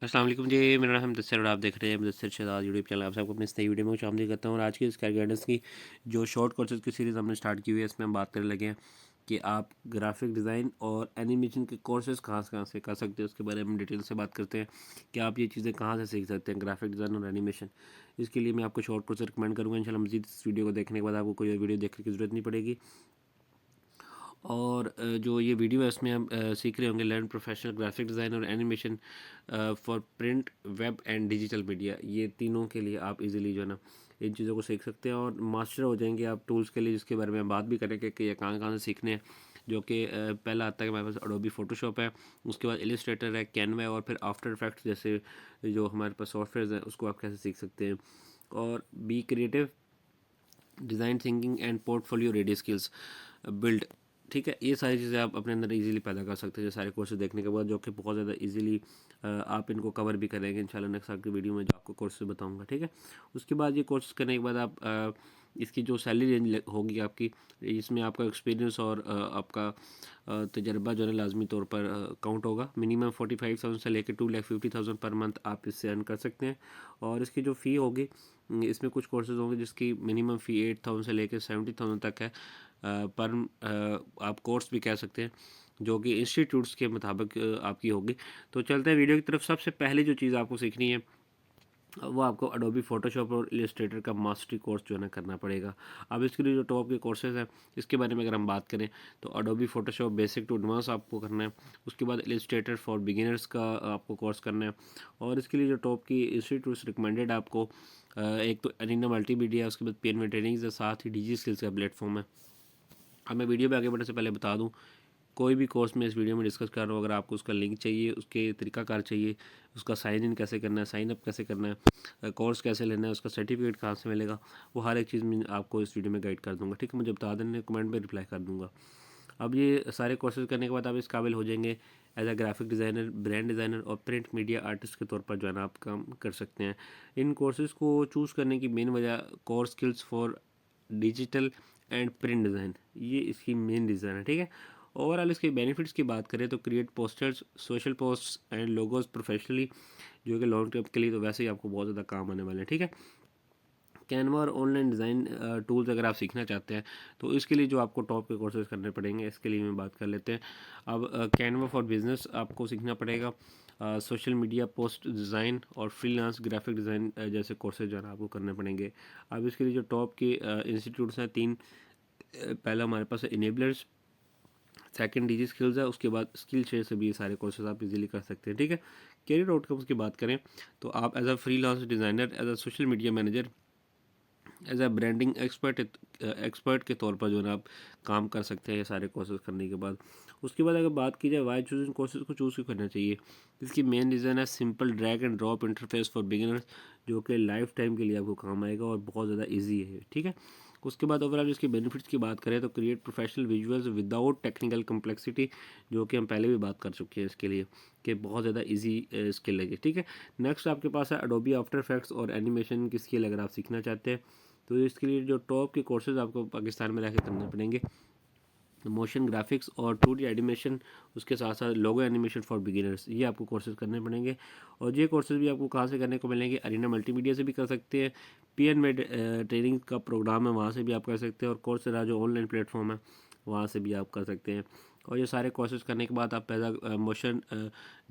अस्सलाम वालेकुम जी। मेरा नाम है मुदस्सिर और आप देख रहे हैं मुदस्सिर शहजाद यूट्यूब चैनल। आप सबको अपनी इस नई वीडियो में खुशामदीद करता हूँ। और आज की इस कैरियर गाइडेंस की जो शॉर्ट कोर्सेज़ की सीरीज़ हमने स्टार्ट की हुई है, इसमें हम बात करने लगे हैं कि आप ग्राफिक डिज़ाइन और एनिमेशन के कोर्सेज़ कहाँ से कर सकते हैं। उसके बारे में डिटेल से बात करते हैं कि आप ये चीज़ें कहाँ से सीख सकते हैं, ग्राफिक डिज़ाइन और एनिमेशन। इसके लिए मैं आपको शॉर्ट कोर्स रिकमेंड करूँगा। इंशाल्लाह मज़ीद इस वीडियो को देखने के बाद आपको कोई और वीडियो देखने की ज़रूरत नहीं पड़ेगी। और जो ये वीडियो है इसमें हम सीख रहे होंगे लर्न प्रोफेशनल ग्राफिक डिज़ाइन और animation for print web and digital media. ये तीनों के लिए आप इजीली जो है ना इन चीज़ों को सीख सकते हैं और मास्टर हो जाएंगे आप टूल्स के लिए, जिसके बारे में हम बात भी करेंगे कि ये कहाँ कहाँ से सीखने हैं। जो कि पहला आता है कि हमारे पास अडोबी फ़ोटोशॉप है, उसके बाद इलिस्ट्रेटर है, कैनवा है, और फिर आफ्टर इफेक्ट्स जैसे जो हमारे पास सॉफ्टवेयर हैं उसको आप कैसे सीख सकते हैं। और be creative design thinking and portfolio ready skills build. ठीक है, ये सारी चीज़ें आप अपने अंदर इजीली पैदा कर सकते हैं ये सारे कोर्सेज देखने के बाद, जो कि बहुत ज़्यादा इजीली आप इनको कवर भी करेंगे इंशाल्लाह नेक्स्ट आपकी वीडियो में जो आपको कोर्सेज बताऊंगा। ठीक है, उसके बाद ये कोर्स करने के बाद आप इसकी जो सैलरी रेंज होगी आपकी, इसमें आपका एक्सपीरियंस और आपका तजर्बा जो है लाजमी तौर पर काउंट होगा। मिनिमम 45,000 से लेकर 2,50,000 पर मंथ आप इससे अर्न कर सकते हैं। और इसकी जो फ़ी होगी, इसमें कुछ कोर्सेज होंगे जिसकी मिनिमम फ़ी 8,000 से लेकर 70,000 तक है पर आप कोर्स भी कह सकते हैं, जो कि इंस्टीट्यूट्स के मुताबिक आपकी होगी। तो चलते हैं वीडियो की तरफ। सबसे पहले जो चीज़ आपको सीखनी है वो आपको अडोबी फ़ोटोशॉप और इलस्ट्रेटर का मास्टरी कोर्स जो है ना करना पड़ेगा। अब इसके लिए जो टॉप के कोर्सेज़ हैं इसके बारे में अगर हम बात करें तो Adobe Photoshop basic to advance आपको करना है। उसके बाद इलस्ट्रेटर फॉर बिगिनर्स का आपको कोर्स करना है। और इसके लिए जो टॉप की इंस्टीट्यूट्स रिकमेंडेड आपको एक तो अरीना मल्टीमीडिया, उसके बाद पीएनवी ट्रेनिंग्स है, साथ ही डिजी स्किल्स का प्लेटफॉर्म है। अब मैं वीडियो पे आगे बढ़ने से पहले बता दूं, कोई भी कोर्स मैं इस वीडियो में डिस्कस कर रहा हूँ, अगर आपको उसका लिंक चाहिए, उसके तरीकाकार चाहिए, उसका साइन इन कैसे करना है, साइन अप कैसे करना है, कोर्स कैसे लेना है, उसका सर्टिफिकेट कहाँ से मिलेगा, वो हर एक चीज़ मैं आपको इस वीडियो में गाइड कर दूँगा। ठीक है, मुझे बता देने, कमेंट में रिप्लाई कर दूँगा। अब ये सारे कोर्सेज करने के बाद आप इस काबिल हो जाएंगे as a graphic designer, brand designer और प्रिंट मीडिया आर्टिस्ट के तौर पर जो है ना आप काम कर सकते हैं। इन कोर्सेज़ को चूज़ करने की मेन वजह core skills for digital and print design, ये इसकी मेन रीज़न है। ठीक है, ओवरऑल इसके बेनिफिट्स की बात करें तो create posters, social post and logos professionally, जो कि लॉन्ग टर्म के लिए तो वैसे ही आपको बहुत ज़्यादा काम आने वाले हैं। ठीक है, कैनवा और ऑनलाइन डिज़ाइन टूल्स अगर आप सीखना चाहते हैं तो इसके लिए जो आपको टॉप के कोर्सेज करने पड़ेंगे, इसके लिए मैं बात कर लेते हैं। अब कैनवा फॉर बिजनेस आपको सीखना पड़ेगा। सोशल मीडिया पोस्ट डिज़ाइन और फ्रीलांस ग्राफिक डिज़ाइन जैसे कोर्सेज जो है ना आपको करने पड़ेंगे। अब इसके लिए जो टॉप के इंस्टीट्यूट्स हैं तीन, पहला हमारे पास है इनेबलर्स, सेकंड डीजी स्किल्स है, उसके बाद स्किल शेयर से भी ये सारे कोर्सेज आप इजीली कर सकते हैं। ठीक है, कैरियर आउटकम्स की बात करें तो आप as a freelance designer, as a social media manager, as a branding expert के तौर पर जो है ना आप काम कर सकते हैं ये सारे कोर्सेज करने के बाद। उसके बाद अगर बात की जाए वाई चूज इन कोर्सेज को चूज़ क्यों करना चाहिए, इसकी मेन रीज़न है simple drag and drop interface for beginners, जो कि लाइफ टाइम के लिए आपको काम आएगा और बहुत ज़्यादा ईजी है। ठीक है, उसके बाद ओवरऑल इसके बेनिफिट्स की बात करें तो create professional visuals without technical complexity, जो कि हम पहले भी बात कर चुके हैं इसके लिए कि बहुत ज़्यादा इजी स्किल है। ठीक है, नेक्स्ट आपके पास है अडोबी आफ्टर इफेक्ट्स और एनिमेशन की स्किल अगर आप सीखना चाहते हैं तो इसके लिए जो टॉप के कोर्सेज आपको पाकिस्तान में रहकर करने पड़ेंगे, मोशन ग्राफिक्स और 2D एनिमेशन, उसके साथ साथ लोगो एनिमेशन फॉर बिगिनर्स, ये आपको कोर्सेज करने पड़ेंगे। और ये कोर्सेज भी आपको कहाँ से करने को मिलेंगे, अरीना मल्टीमीडिया से भी कर सकते हैं, पीएन में ट्रेनिंग का प्रोग्राम है वहाँ से भी आप कर सकते हैं, और कोर्सेरा जो ऑनलाइन प्लेटफॉर्म है वहाँ से भी आप कर सकते हैं। और ये सारे कोर्सेज करने के बाद आप as a motion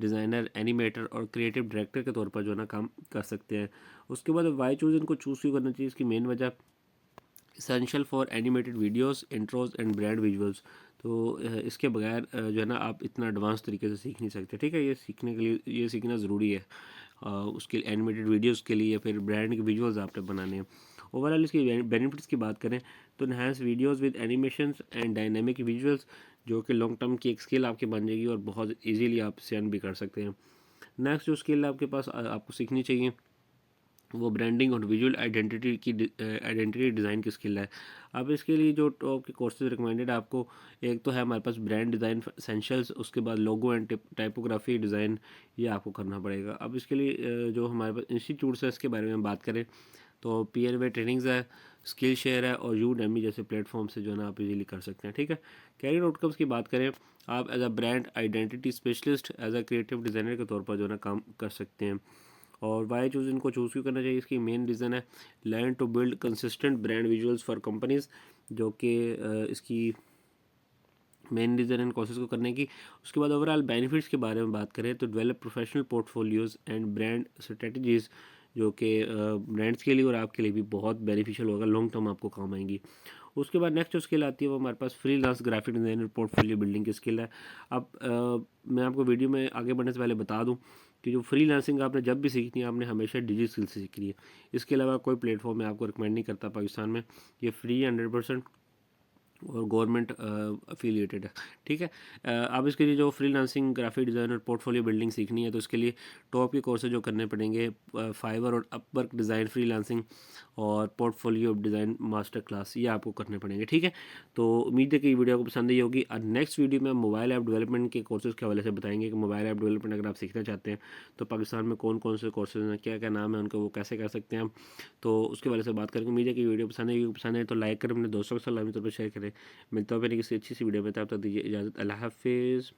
designer, animator और क्रिएटिव डायरेक्टर के तौर पर जो है ना काम कर सकते हैं। उसके बाद वाई चूज़ इनको चूज़ क्यों करना चाहिए, इसकी मेन वजह essential for animated videos, intros and brand visuals. तो इसके बगैर जो है ना आप इतना एडवांस तरीके से सीख नहीं सकते। ठीक है, ये सीखने के लिए ये सीखना ज़रूरी है। उसके एनिमेटेड वीडियोस के लिए या फिर ब्रांड के विजुअल्स आपने बनाने हैं। ओवरऑल इसकी बेनिफिट्स की बात करें तो enhance videos with animations and dynamic visuals, जो कि लॉन्ग टर्म की एक स्किल आपकी बन जाएगी और बहुत इजीली आप इसे अर्न भी कर सकते हैं। नेक्स्ट जो स्किल आपके पास आपको सीखनी चाहिए वो ब्रांडिंग और विजुअल आइडेंटिटी डिज़ाइन की स्किल है। अब इसके लिए जो टॉप के कोर्सेज रिकमेंडेड आपको, एक तो है हमारे पास ब्रांड डिज़ाइन एसेंशियल्स, उसके बाद लोगो एंड टाइपोग्राफी डिज़ाइन, ये आपको करना पड़ेगा। अब इसके लिए जो हमारे पास इंस्टीट्यूट्स है इसके बारे में बात करें तो पीएनवे ट्रेनिंग्स है, स्किल शेयर है और यूडेमी जैसे प्लेटफॉर्म से जो है ना आप इजीली कर सकते हैं। ठीक है, कैरियर आउटकम्स की बात करें, आप as a brand identity specialist, as a creative designer के तौर पर जो है ना काम कर सकते हैं। और वाई चूज़, इनको चूज़ क्यों करना चाहिए, इसकी मेन रीज़न है learn to build consistent brand visuals for companies, जो कि इसकी मेन रीज़न इन कोर्सेज को करने की। उसके बाद ओवरऑल बेनिफिट्स के बारे में बात करें तो develop professional portfolios and brand strategies, जो कि ब्रांड्स के लिए और आपके लिए भी बहुत बेनिफिशियल होगा, लॉन्ग टर्म आपको काम आएंगी। उसके बाद नेक्स्ट जो स्किल आती है वो हमारे पास freelance graphic designer portfolio building की स्किल है। अब मैं आपको वीडियो में आगे बढ़ने से पहले बता दूं कि जो फ्रीलांसिंग आपने जब भी सीखनी है, आपने हमेशा डिजिटल स्किल से सीखनी है। इसके अलावा कोई प्लेटफॉर्म मैं आपको रिकमेंड नहीं करता पाकिस्तान में, ये फ्री 100% और गवर्नमेंट अफिलिएटेड है। ठीक है। अब इसके लिए जो freelancing graphic designer portfolio building सीखनी है तो इसके लिए टॉप के कोर्सेज जो करने पड़ेंगे, फाइवर और अपवर्क डिज़ाइन फ्रीलांसिंग और पोर्टफोलियो डिज़ाइन मास्टर क्लास, ये आपको करने पड़ेंगे। ठीक है। तो उम्मीद है कि वीडियो को पसंद आई होगी। और नेक्स्ट वीडियो में मोबाइल ऐप डेवलपमेंट के कोर्सेज के हवाले से बताएंगे कि मोबाइल ऐप डेवलपमेंट अगर आप सीखना चाहते हैं तो पाकिस्तान में कौन कौन से कोर्सेज हैं, क्या क्या नाम है उनका, वो कैसे कर सकते हैं हम, तो उसके बारे से बात करेंगे। उम्मीद है कि वीडियो पसंद है तो लाइक करें, अपने दोस्तों के साथ लाजमी तौर पर शेयर करें। मिलता हूँ फिर किसी अच्छी सी वीडियो में, तब तक दीजिए इजाज़त। अल्लाह हाफिज़।